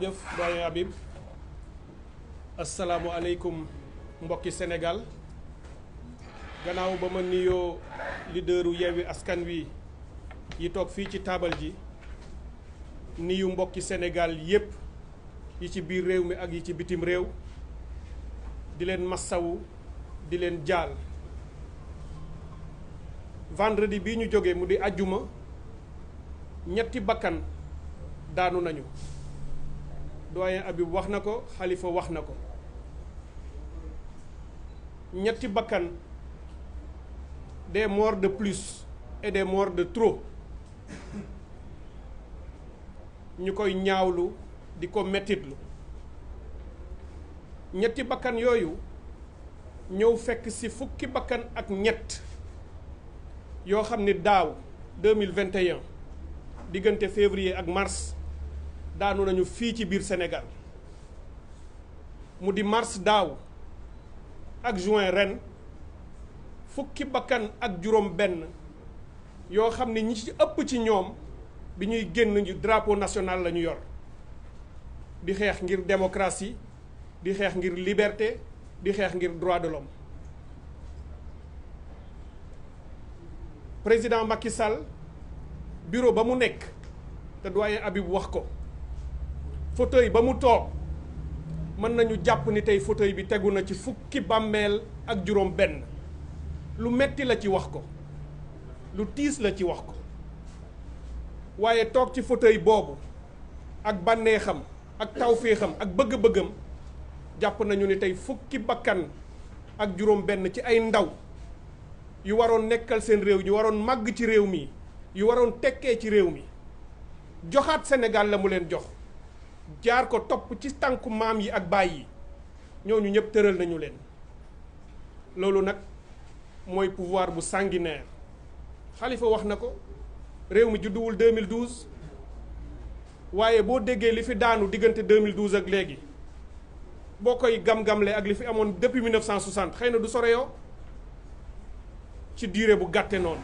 jërëjëf doyen Habib asalaamualeykum mbokki Sénégal gannaaw ba ma nuyoo leaderu Yewwi Askan Wi yi toog fii ci taabal ji nuyu mbokki Sénégal yépp yi ci biir réew mi ak yi ci bitim réew di leen massawu di leen jaal vendredi bii ñu jógee mu di ajjuma ñetti bakkan daanu nañu doyen Habib wax na ko Khalifa wax na ko ñetti bakkan des morts de plus et des morts de trop ñu koy ñaawlu di ko mettitlu ñetti bakkan yooyu ñëw fekk ci fukki bakkan ak ñett yoo xam ni daaw 2021 diggante février ak mars daanu nañu fii ci biir Sénégal mu di mars daaw ak juin ren fukki bakkan ak juróom benn yoo xam ni ñi ci ëpp ci ñoom bi ñuy génn ñu drapeau national la ñu yor di xeex ngir démocratie di xeex ngir liberté di xeex ngir droit de l'homme président Macky Sall bureau ba mu nekk te doyen Habib wax ko fauteuil ba mu toog mën nañu jàpp ni tey fauteuil bi tegu na ci fukki bàmmeel ak juróom benn lu metti la ci wax ko lu tiis la ci wax ko waaye toog ci fauteuil boobu ak bànneexam ak tawféexam ak bëgg-bëggam jàpp nañu ni tey fukki bakkan ak juróom benn ci ay ndaw yu waroon nekkal seen réew yu waroon màgg ci réew mi yu waroon tekkee ci réew mi joxaat Sénégal la mu leen jox jaar ko topp ci tànku maam yi ak baay yi ñooñu ñëpp tëral nañu leen loolu nag mooy pouvoir bu sanguinaire Khalifa wax na ko réew mi judduwul 2012 waaye boo déggee li fi daanu diggante 2012 ak léegi boo koy gam-gamle ak li fi amoon depuis 1960 xëy na du soreyoo ci durée bu gàtte noonu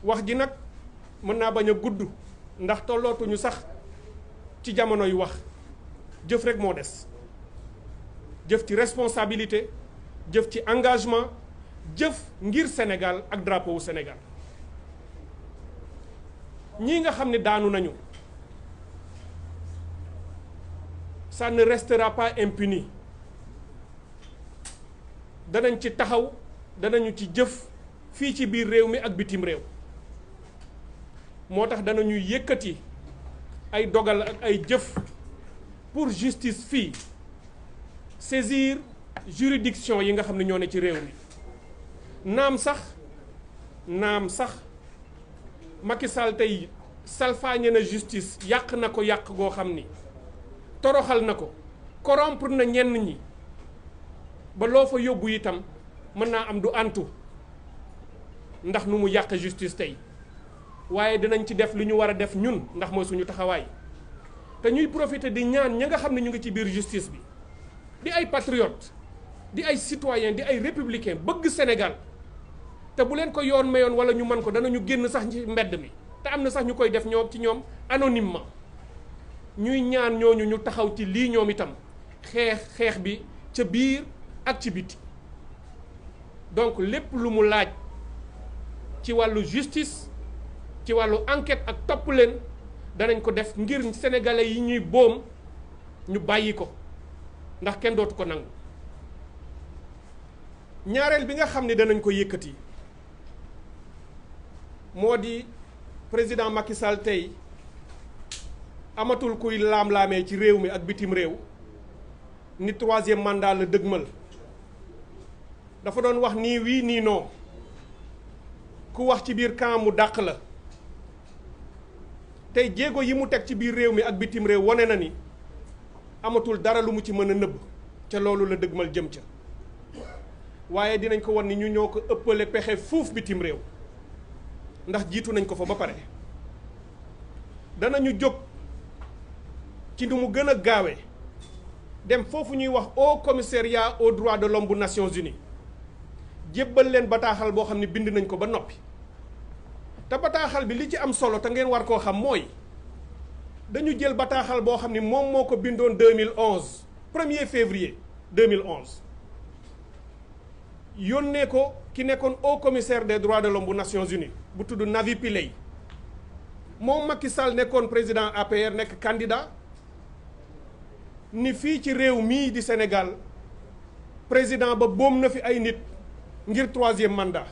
wax ji nag mën naa bañ a gudd ndax tollootuñu sax ci jamono yu wax jëf rek moo des jëf ci responsabilité jëf ci engagement jëf ngir Sénégal ak drapeau wu Sénégal ñii nga xam ne daanu nañu ça ne restera pas impuni danañ ci taxaw danañu ci jëf fii ci biir réew mi ak bitim réew moo tax danañu yëkkati ay dogal ak ay jëf pour justice fii saisir juridiction yi nga xam ne ñoo ne ci réew mi naam sax Macky Sall tey salfaañe na justice yàq na ko yàq goo xam ni toroxal na ko corrompre na ñenn ñi ba loo fa yóbbu itam mën naa am du antu ndax nu mu yàq justice tey waaye dinañ ci def li ñu war a def ñun ndax mooy suñu taxawaay te ñuy profiter di ñaan ña nga xam ne ñu ngi ci biir justice bi di ay patriote di ay citoyen di ay républicain bëgg Sénégal te bu leen ko yoon mayoon wala ñu mën ko danañu génn sax ci mbedd mi te am na sax ñu koy def ñoom ci ñoom anonymement ñuy ñaan ñooñu ñu taxaw ci lii ñoom itam xeex bi ca biir ak ci biti donc lépp lu mu laaj ci wàllu justice ci wàllu enquête ak topp leen danañ ko def ngir sénégalais yi ñuy boom ñu bàyyi ko ndax kenn dootu ko nangu ñaareel bi nga xam ne danañ ko yëkkati moo di président Macky Sall tey amatul kuy laam-laamee ci réew mi ak bitim réew ni troisième mandat la dëgmal dafa doon wax nii wii nii non ku wax ci biir camp mu dàq la tey jéego yi mu teg ci biir réew mi ak bitim réew wane na ni amatul dara lu mu ci mën a nëbb ca loolu la dëgmal jëm ca waaye dinañ ko wan ni ñu ñoo ko ëppale pexe fuuf bitim réew ndax jiitu nañ ko fa ba pare danañu jóg ci nu mu gën a gaawe dem foofu ñuy wax Haut Commissariat aux droits de l'homme bu Nations Unies jébbal leen bataaxal boo xam ne bind nañ ko ba noppi te bataaxal bi li ci am solo te ngeen war koo xam mooy dañu jël bataaxal boo xam ni moom moo ko bindoon 2011 1er février 2011 yónnee ko ki nekkoon haut commissaire des droits de l'homme bu Nations Unies bu tudd Navi Pillay moom Macky Sall nekkoon président APR nekk candidat ni fii ci réew mii di Sénégal président ba boom na fi ay nit ngir 3e mandat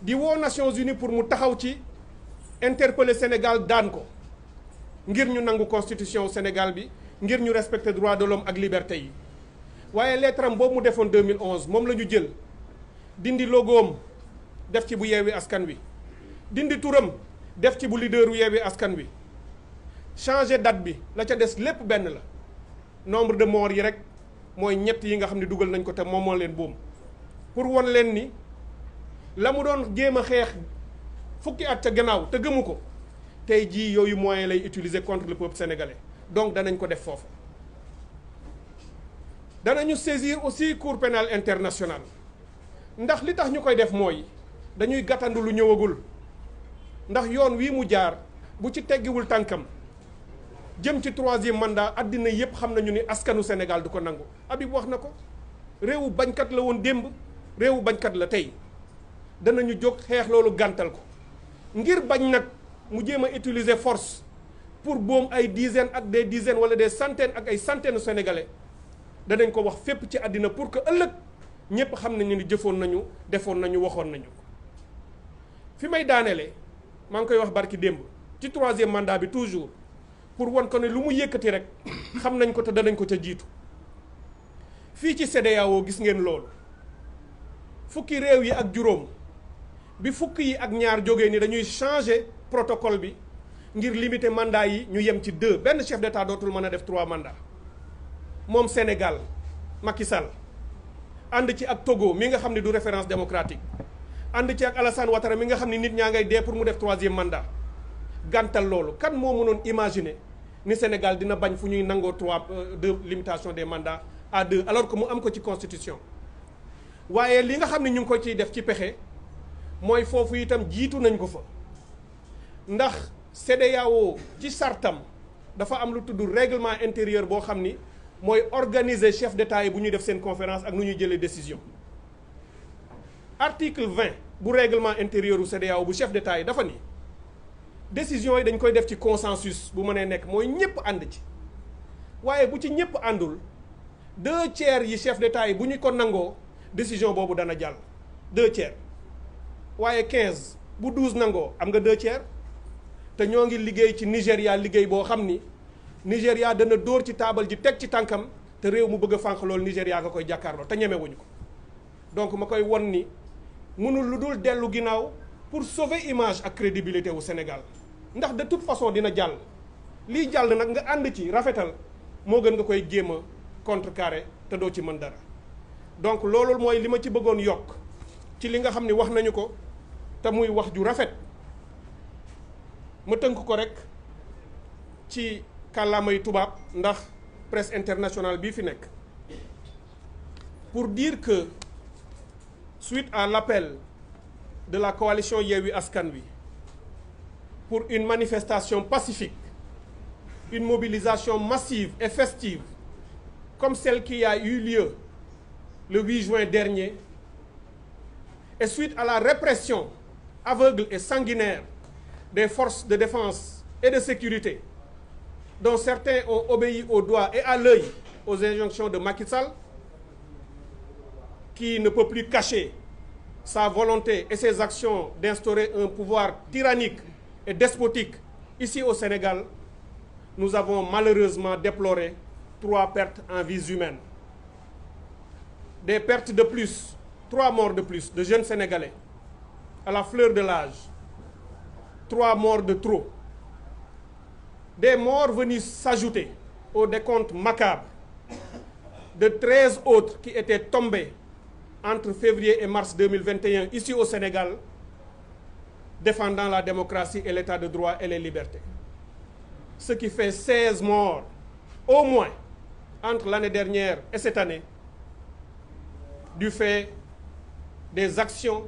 di woo Nations Unies pour mu taxaw ci interpeller Sénégal daan ko ngir ñu nangu constitution Sénégal bi ngir ñu respecter droit de l'homme ak liberté yi waaye lettre am boobu mu defoon 2011 moom la ñu jël dindi logoom def ci bu Yewwi Askan Wi dindi turam def ci bu leaderu Yewwi Askan Wi changer date bi la ca des lépp benn la nombre de morts yi rek mooy ñett yi nga xam ne dugal nañ ko te moom moo leen boom pour won leen ni la mu doon jéem a xeex fukki at ca gannaaw te gëmu ko tey jii yooyu moyen lay utiliser contre le peuple sénégalais donc danañ ko def foofu. danañu saisir aussi cour pénale internationale ndax li tax ñu koy def mooy dañuy gàttandu lu ñëwagul ndax yoon wii mu jaar bu ci teggiwul tànkam jëm ci 3e mandat àddina yépp xam nañu ni askanu Sénégal du ko nangu. Habib wax na ko réewu bañkat la woon démb réewu bañkat la tey danañu jóg xeex loolu gàntal ko ngir bañ nag mu jéem a utiliser force pour boom ay dizaines ak des dizaines wala des centaines ak ay centaines sénégalais danañ ko wax fépp ci àddina pour que ëllëg ñépp xam nañu ni jëfoon nañu defoon nañu waxoon nañu fi may daaneele maa ngi koy wax barki démb ci 3e mandat bi toujours pour won ko ne lu mu yëkkati rek xam nañ ko te danañ ko ca jiitu fii ci CEDEAO gis ngeen loolu fukki réew yi ak juróom bi fukki yi ak ñaar jógee ni dañuy changer protocole bi ngir limiter mandat yi ñu yem ci 2 benn chef d'état dootul mën a def 3 mandats moom Sénégal Macky Sall ànd ci ak Togo mi nga xam ne du référence démocratique ànd ci ak Alassane Ouattara mi nga xam ne nit ñaa ngay dee pour mu def 3e mandat gàntal loolu kan moo mënoon imaginer ni Sénégal dina bañ fu ñuy nangoo 3 de limitation des mandats à 2 alors que mu am ko ci constitution waaye li nga xam ne ñu ngi ko ciy def ci pexe mooy foofu itam jiitu nañ ko fa ndax CEDEAO ci sartam dafa am lu tudd règlement intérieur boo xam ni mooy organiser chef d'État yi bu ñuy def seen conférence ak nu ñuy jëlee décision article 20 bu règlement intérieur u CEDEAO bu chef d'État yi dafa ni décision yi dañ koy def ci consensus bu mënee nekk mooy ñëpp ànd ci waaye bu ci ñëpp àndul 2/3 yi chef d'État yi bu ñu ko nangoo décision boobu dana jàll 2/3 waaye 15 bu 12 nangoo am nga 2/3 te ñoo ngi liggéey ci Nigéria liggéey boo xam ni Nigéria dana dóor ci taabal ji teg ci tànkam te réew mu bëgg a fànq loolu Nigéria nga koy jàkkaarloo te ñemewuñu ko donc ma koy won ni mënul lu dul dellu ginnaaw pour sauver image ak crédibilité wu Sénégal ndax de toute façon dina jàll lii jàll nag nga ànd ci rafetal moo gën nga koy jéem a contrecarrer te doo ci mën dara donc loolu mooy li ma ci bëggoon yokk ci li nga xam ni wax nañu ko te muy wax ju rafet ma tënk ko rek ci kàllaamay tubaab ndax presse internationale bii fi nekk pour dire que suite à l'appel de la coalition Yewwi Askan Wi pour une manifestation pacifique, une mobilisation massive et festive comme celle qui a eu lieu le 8 juin dernier, et suite à la répression aveugle et sanguinaire des forces de défense et de sécurité, dont certains ont obéi au doigt et à l'œil aux injonctions de Macky Sall, qui ne peut plus cacher sa volonté et ses actions d'instaurer un pouvoir tyrannique et despotique ici au Sénégal, nous avons malheureusement déploré 3 pertes en vies humaines. Des pertes de plus, 3 morts de plus de jeunes Sénégalais à la fleur de l'âge, 3 morts de trop. Des morts venus s'ajouter au décompte macabre de 13 autres qui étaient tombés entre février et mars 2021 ici au Sénégal, défendant la démocratie et l'état de droit et les libertés. Ce qui fait 16 morts au moins entre l'année dernière et cette année, du fait des actions,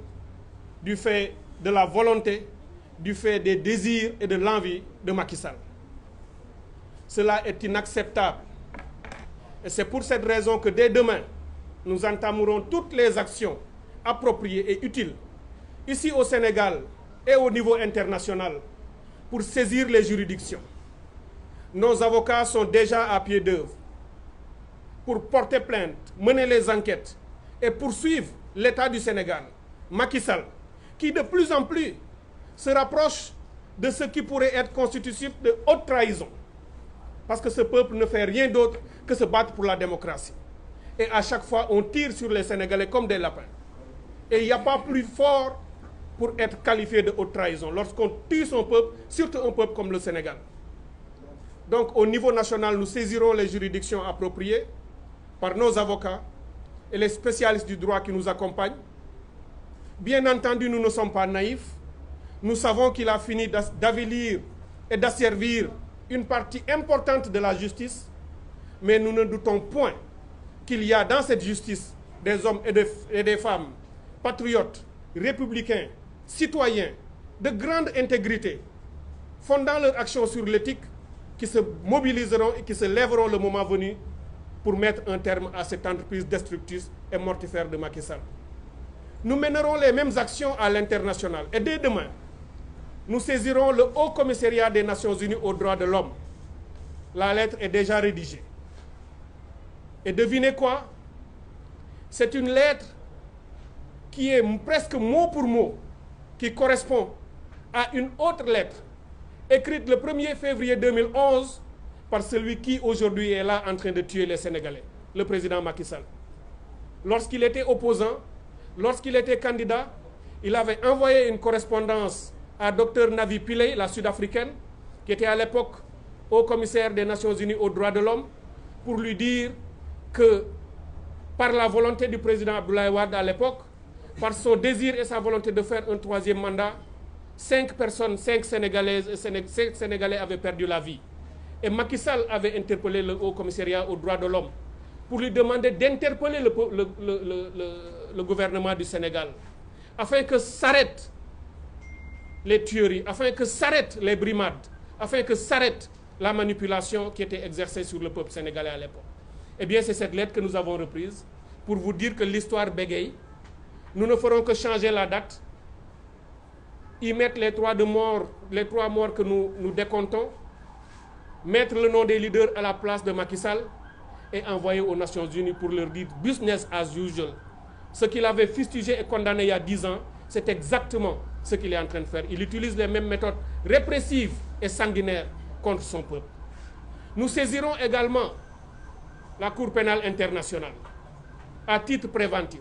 du fait de la volonté, du fait des désirs et de l'envie de Macky Sall. Cela est inacceptable. Et c'est pour cette raison que dès demain, nous entamerons toutes les actions appropriées et utiles, ici au Sénégal et au niveau international, pour saisir les juridictions. Nos avocats sont déjà à pied d'œuvre pour porter plainte, mener les enquêtes et poursuivre l'État du Sénégal, Macky Sall, qui de plus en plus se rapproche de ce qui pourrait être constitutif de haute trahison. Parce que ce peuple ne fait rien d'autre que se battre pour la démocratie. Et à chaque fois, on tire sur les Sénégalais comme des lapins. Et il n'y a pas plus fort pour être qualifié de haute trahison lorsqu'on tue son peuple, surtout un peuple comme le Sénégal. Donc au niveau national, nous saisirons les juridictions appropriées par nos avocats et les spécialistes du droit qui nous accompagnent. Bien entendu, nous ne sommes pas naïfs. Nous savons qu'il a fini d'avilir et d'asservir une partie importante de la justice, mais nous ne doutons point qu'il y a dans cette justice des hommes et des femmes patriotes, républicains, citoyens, de grande intégrité, fondant leur action sur l'éthique, qui se mobiliseront et qui se lèveront le moment venu pour mettre un terme à cette entreprise destructrice et mortifère de Macky Sall. Nous mènerons les mêmes actions à l'international. Et dès demain, nous saisirons le Haut Commissariat des Nations Unies aux droits de l'homme. La lettre est déjà rédigée. Et devinez quoi? C'est une lettre qui est presque mot pour mot, qui correspond à une autre lettre écrite le 1er février 2011 par celui qui aujourd'hui est là en train de tuer les Sénégalais, le président Macky Sall. Lorsqu'il était opposant, lorsqu'il était candidat, il avait envoyé une correspondance à Dr Navi Pillay, la Sud-Africaine, qui était à l'époque haut commissaire des Nations Unies aux droits de l'homme, pour lui dire que par la volonté du président Abdoulaye Wade à l'époque, par son désir et sa volonté de faire un troisième mandat, 5 Sénégalaises et 5 Sénégalais avaient perdu la vie. Et Macky Sall avait interpellé le Haut Commissariat aux droits de l'homme pour lui demander d'interpeller le gouvernement du Sénégal afin que s'arrêtent les tueries, afin que s'arrêtent les brimades, afin que s'arrête la manipulation qui était exercée sur le peuple sénégalais à l'époque. Eh bien, c'est cette lettre que nous avons reprise pour vous dire que l'histoire bégaye. Nous ne ferons que changer la date, y mettre les 3 morts que nous décomptons, mettre le nom des leaders à la place de Macky Sall et envoyer aux Nations Unies pour leur dire business as usual. Ce qu'il avait fustigé et condamné il y a 10 ans, c'est exactement ce qu'il est en train de faire. Il utilise les mêmes méthodes répressives et sanguinaires contre son peuple. Nous saisirons également la Cour pénale internationale à titre préventif,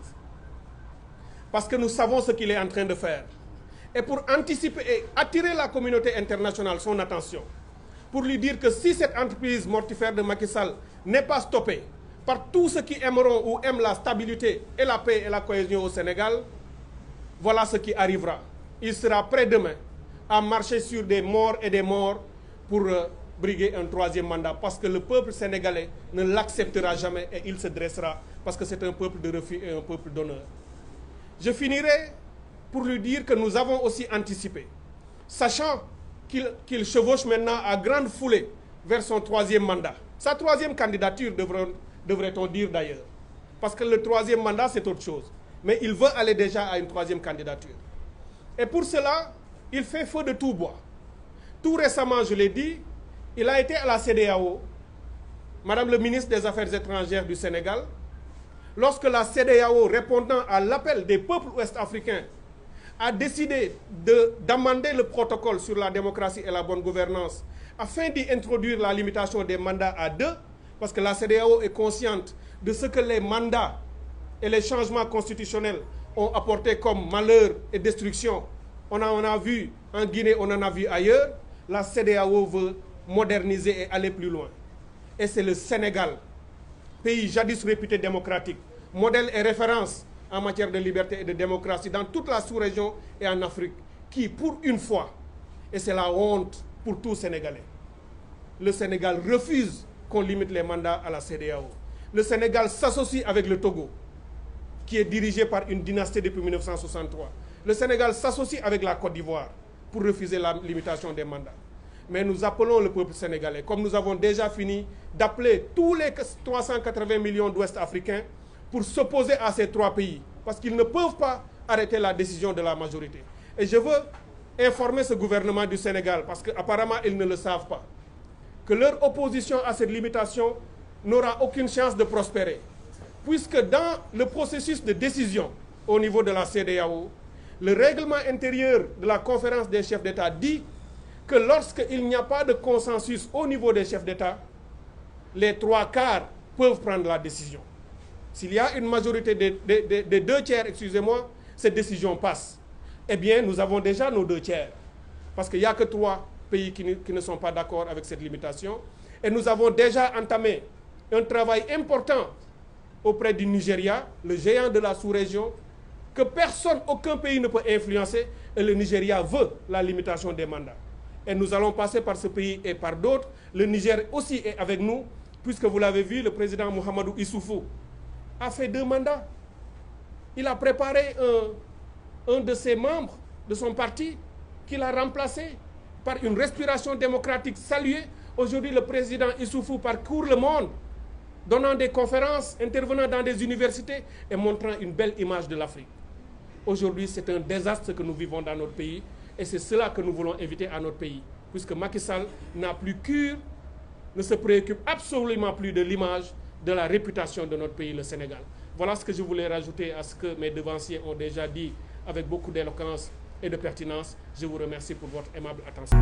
parce que nous savons ce qu'il est en train de faire. Et pour anticiper et attirer la communauté internationale son attention, pour lui dire que si cette entreprise mortifère de Macky Sall n'est pas stoppée par tous ceux qui aimeront ou aiment la stabilité et la paix et la cohésion au Sénégal, voilà ce qui arrivera. Il sera prêt demain à marcher sur des morts et des morts pour briguer un troisième mandat, parce que le peuple sénégalais ne l'acceptera jamais et il se dressera, parce que c'est un peuple de refus et un peuple d'honneur. Je finirai pour lui dire que nous avons aussi anticipé, sachant qu'il chevauche maintenant à grande foulée vers son troisième mandat. Sa troisième candidature, devrait-on dire d'ailleurs, parce que le troisième mandat, c'est autre chose. Mais il veut aller déjà à une troisième candidature. Et pour cela, il fait feu de tout bois. Tout récemment, je l'ai dit, il a été à la CEDEAO, Madame le ministre des Affaires étrangères du Sénégal, lorsque la CEDEAO, répondant à l'appel des peuples ouest-africains, a décidé d'amender le protocole sur la démocratie et la bonne gouvernance afin d'y introduire la limitation des mandats à 2, parce que la CEDEAO est consciente de ce que les mandats et les changements constitutionnels ont apporté comme malheur et destruction. On en a vu en Guinée, on en a vu ailleurs. La CEDEAO veut moderniser et aller plus loin. Et c'est le Sénégal, pays jadis réputé démocratique, modèle et référence en matière de liberté et de démocratie dans toute la sous-région et en Afrique, qui, pour une fois, et c'est la honte pour tout Sénégalais, le Sénégal refuse qu'on limite les mandats à la CEDEAO. Le Sénégal s'associe avec le Togo, qui est dirigé par une dynastie depuis 1963. Le Sénégal s'associe avec la Côte d'Ivoire pour refuser la limitation des mandats. Mais nous appelons le peuple sénégalais, comme nous avons déjà fini d'appeler tous les 380 millions d'Ouest africains pour s'opposer à ces trois pays, parce qu'ils ne peuvent pas arrêter la décision de la majorité. Et je veux informer ce gouvernement du Sénégal, parce qu'apparemment ils ne le savent pas, que leur opposition à cette limitation n'aura aucune chance de prospérer, puisque dans le processus de décision au niveau de la CEDEAO, le règlement intérieur de la conférence des chefs d'État dit que lorsqu'il n'y a pas de consensus au niveau des chefs d'État, les 3/4 peuvent prendre la décision. S'il y a une majorité des 2/3, excusez-moi, cette décision passe. Eh bien, nous avons déjà nos 2/3, parce qu'il n'y a que 3 pays qui ne sont pas d'accord avec cette limitation. Et nous avons déjà entamé un travail important auprès du Nigeria, le géant de la sous-région, que personne, aucun pays ne peut influencer, et le Nigeria veut la limitation des mandats. Et nous allons passer par ce pays et par d'autres. Le Niger aussi est avec nous, puisque vous l'avez vu, le président Mahamadou Issoufou a fait 2 mandats. Il a préparé un de ses membres de son parti qu'il a remplacé par une respiration démocratique saluée. Aujourd'hui, le président Issoufou parcourt le monde, donnant des conférences, intervenant dans des universités et montrant une belle image de l'Afrique. Aujourd'hui, c'est un désastre que nous vivons dans notre pays. Et c'est cela que nous voulons éviter à notre pays, puisque Macky Sall n'a plus cure, ne se préoccupe absolument plus de l'image, de la réputation de notre pays, le Sénégal. Voilà ce que je voulais rajouter à ce que mes devanciers ont déjà dit avec beaucoup d'éloquence et de pertinence. Je vous remercie pour votre aimable attention.